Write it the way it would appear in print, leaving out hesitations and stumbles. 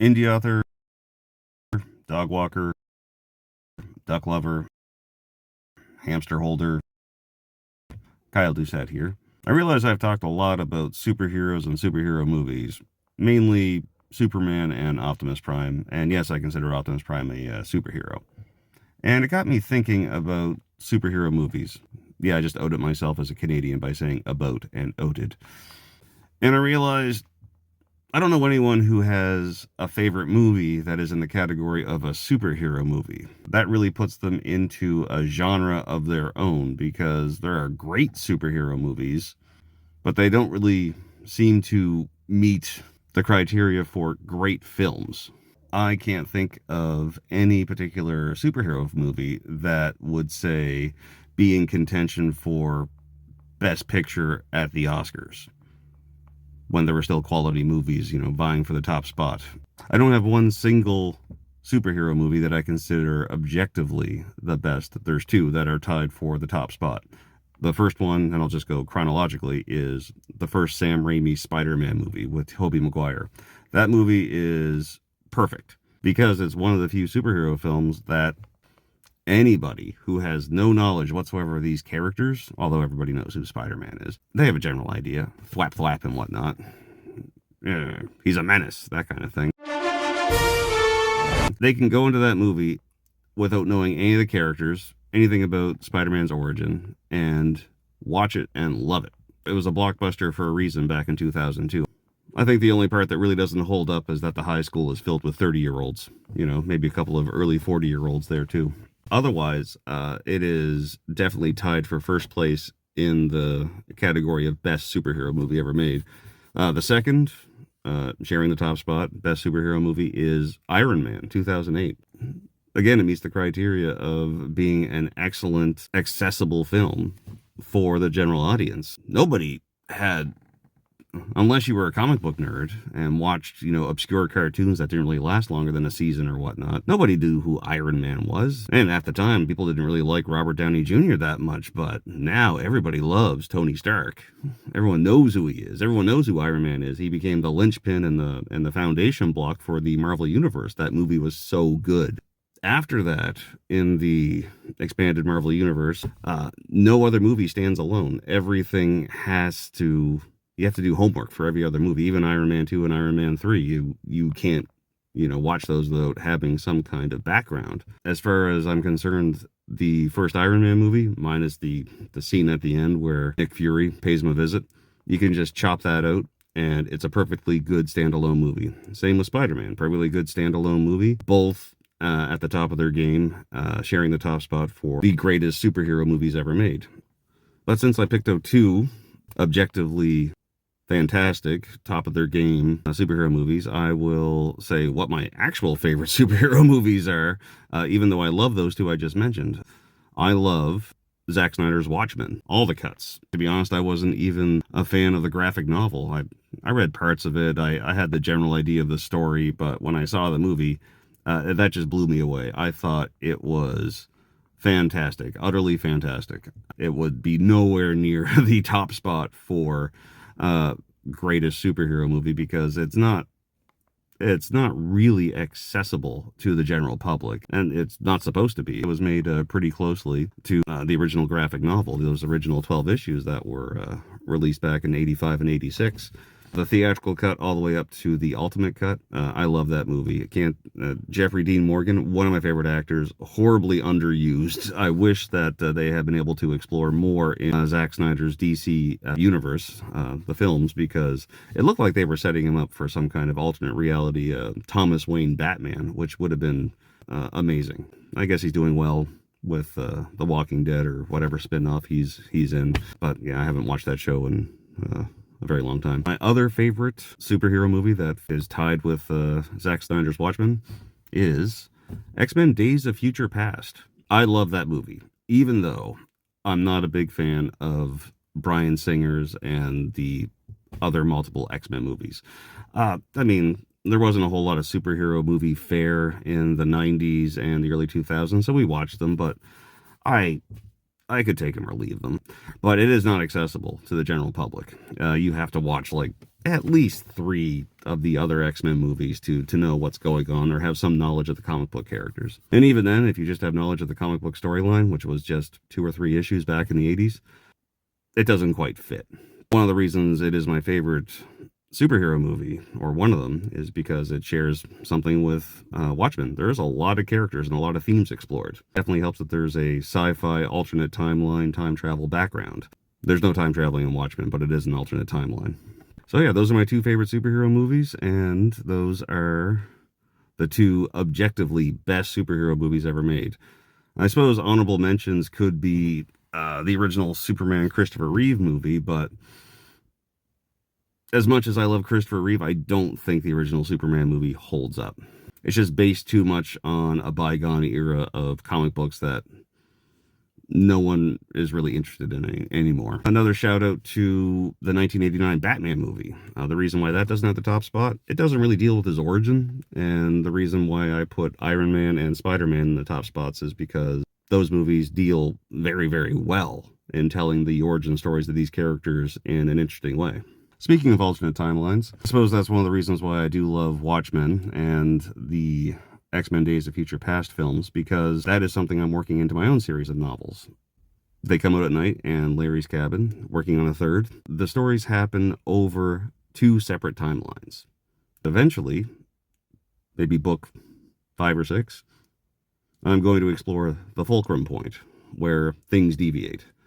Indie author, dog walker, duck lover, hamster holder, Kyle Doucette here. I realize I've talked a lot about superheroes and superhero movies, mainly Superman and Optimus Prime, and yes, I consider Optimus Prime a superhero. And it got me thinking about superhero movies. Yeah, I just outed myself as a Canadian by saying about and outed. And I realized I don't know anyone who has a favorite movie that is in the category of a superhero movie. That really puts them into a genre of their own because there are great superhero movies, but they don't really seem to meet the criteria for great films. I can't think of any particular superhero movie that would say be in contention for Best Picture at the Oscars when there were still quality movies, vying for the top spot. I don't have one single superhero movie that I consider objectively the best. There's two that are tied for the top spot. The first one, and I'll just go chronologically, is the first Sam Raimi Spider-Man movie with Tobey Maguire. That movie is perfect because it's one of the few superhero films that anybody who has no knowledge whatsoever of these characters, although everybody knows who Spider-Man is, they have a general idea. Thwap thwap and whatnot. Yeah, he's a menace, that kind of thing. They can go into that movie without knowing any of the characters, anything about Spider-Man's origin, and watch it and love it. It was a blockbuster for a reason back in 2002. I think the only part that really doesn't hold up is that the high school is filled with 30-year-olds. Maybe a couple of early 40-year-olds there too. Otherwise, it is definitely tied for first place in the category of best superhero movie ever made. The second, sharing the top spot, best superhero movie, is Iron Man, 2008. Again, it meets the criteria of being an excellent, accessible film for the general audience. Nobody had, unless you were a comic book nerd and watched, obscure cartoons that didn't really last longer than a season or whatnot, nobody knew who Iron Man was. And at the time, people didn't really like Robert Downey Jr. that much, but now everybody loves Tony Stark. Everyone knows who he is. Everyone knows who Iron Man is. He became the linchpin and the foundation block for the Marvel Universe. That movie was so good. After that, in the expanded Marvel Universe, no other movie stands alone. Everything has to you have to do homework for every other movie, even Iron Man 2 and Iron Man 3. You can't, watch those without having some kind of background. As far as I'm concerned, the first Iron Man movie, minus the scene at the end where Nick Fury pays him a visit, you can just chop that out and it's a perfectly good standalone movie. Same with Spider-Man, perfectly good standalone movie. Both at the top of their game, sharing the top spot for the greatest superhero movies ever made. But since I picked out two objectively fantastic, top of their game superhero movies, I will say what my actual favorite superhero movies are, even though I love those two I just mentioned. I love Zack Snyder's Watchmen, all the cuts. To be honest, I wasn't even a fan of the graphic novel. I read parts of it. I had the general idea of the story, but when I saw the movie, that just blew me away. I thought it was fantastic, utterly fantastic. It would be nowhere near the top spot for greatest superhero movie because it's not really accessible to the general public, and it's not supposed to be. It was made pretty closely to the original graphic novel, those original 12 issues that were released back in 85 and 86. The theatrical cut all the way up to the ultimate cut. I love that movie. Jeffrey Dean Morgan, one of my favorite actors, horribly underused. I wish that they had been able to explore more in Zack Snyder's DC universe, the films, because it looked like they were setting him up for some kind of alternate reality Thomas Wayne Batman, which would have been amazing. I guess he's doing well with The Walking Dead or whatever spin-off he's in. But yeah, I haven't watched that show in a very long time. My other favorite superhero movie that is tied with Zack Snyder's Watchmen is X-Men Days of Future Past. I love that movie, even though I'm not a big fan of Bryan Singer's and the other multiple X-Men movies. There wasn't a whole lot of superhero movie fare in the 90s and the early 2000s, so we watched them, but I I could take them or leave them, but it is not accessible to the general public. You have to watch like at least 3 of the other X-Men movies to know what's going on or have some knowledge of the comic book characters. And even then, if you just have knowledge of the comic book storyline, which was just 2 or 3 issues back in the 80s, it doesn't quite fit. One of the reasons it is my favorite superhero movie, or one of them, is because it shares something with Watchmen. There's a lot of characters and a lot of themes explored. Definitely helps that there's a sci-fi alternate timeline time travel background. There's no time traveling in Watchmen, but it is an alternate timeline. So yeah, those are my 2 favorite superhero movies, and those are the 2 objectively best superhero movies ever made. I suppose honorable mentions could be the original Superman Christopher Reeve movie, but as much as I love Christopher Reeve, I don't think the original Superman movie holds up. It's just based too much on a bygone era of comic books that no one is really interested in anymore. Another shout out to the 1989 Batman movie. The reason why that doesn't have the top spot, it doesn't really deal with his origin. And the reason why I put Iron Man and Spider-Man in the top spots is because those movies deal very, very well in telling the origin stories of these characters in an interesting way. Speaking of alternate timelines, I suppose that's one of the reasons why I do love Watchmen and the X-Men Days of Future Past films, because that is something I'm working into my own series of novels. They come out at night, and Larry's Cabin, working on a 3rd. The stories happen over 2 separate timelines. Eventually, maybe book 5 or 6, I'm going to explore the fulcrum point, where things deviate.